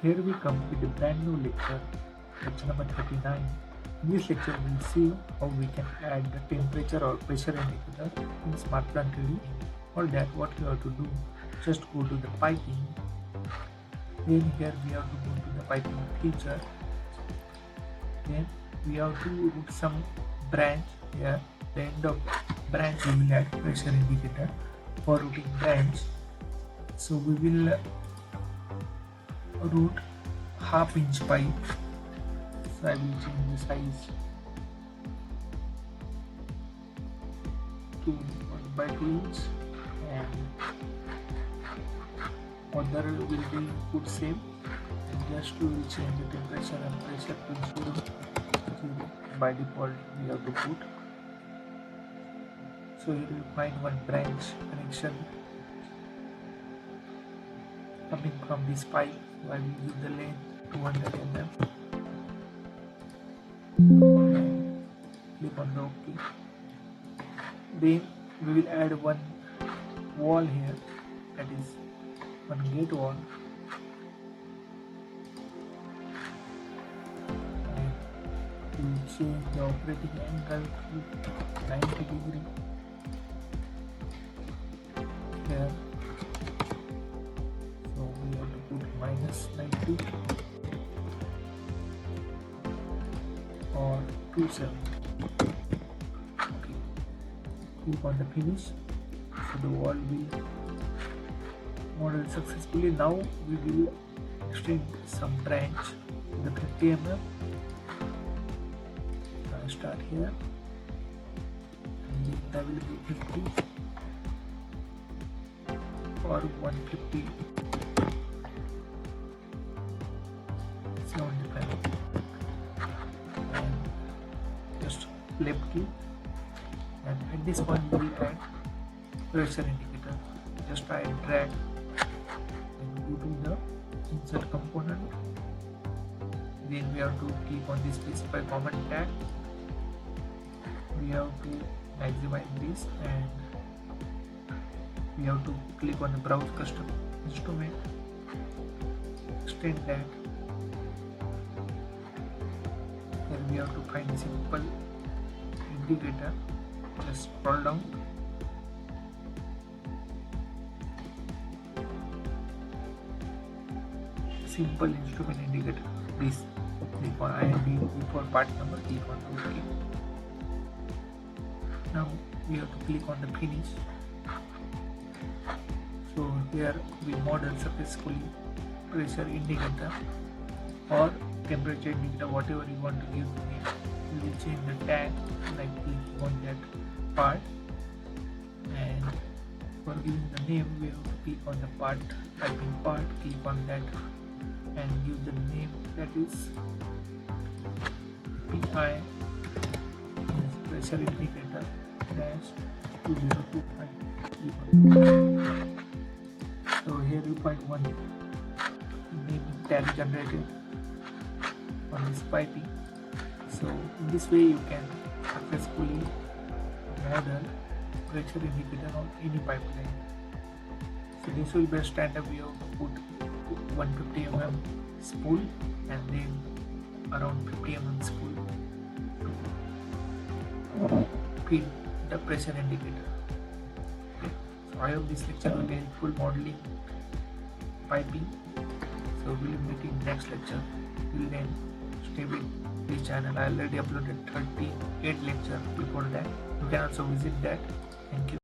Here we come with a brand new lecture, lecture number 39. In this lecture, we'll see how we can add the temperature or pressure indicator in smartplant 3D. For that, what you have to do, just go to the piping. Then here we have to go to the piping feature. Then we have to route some branch here. The end of branch we will add pressure indicator for routing branch. So we will route half-inch pipe. So I will change the size to 1/2 inch and other will be put same, and just to change the temperature and pressure to 0. By default we have to put. So you will find one branch connection coming from this pipe. So I will give the length 200 mm. Click on the OK. Then we will add one wall here, that is one gate wall. And we will change the operating angle to 90 degree here. So we have to put -90 or 270. Okay. Click on the finish. So the wall will model successfully. Now we will extend some branch to the 50 mm. I start here and then that will be 50 or 150, 75, and just left key, and at this point we will add pressure indicator. Just try and drag and go to the insert component. Then we have to click on this specify command tag. We have to maximize this and we have to click on the browse custom instrument, extend that. Then we have to find a simple indicator. Just scroll down. Simple instrument indicator. This click on IND before part number, click on OK. Now we have to click on the finish. So here we model successfully pressure indicator or temperature indicator, whatever you want to give the name. We will change the tag, like clicking on that part, and for giving the name we have to click on the part, typing part, click on that and give the name, that is PI pressure indicator -2025. So here you find one naming tag generated on this piping. So in this way you can successfully model pressure indicator on any pipeline. So this will be a standard. We have to put 150 mm spool and then around 50 mm spool to feed the pressure indicator. Okay. So I hope this lecture will be helpful modeling piping. So we will meet in next lecture. Till then, stay with this channel. I already uploaded 38 lecture before that. You can also visit that. Thank you.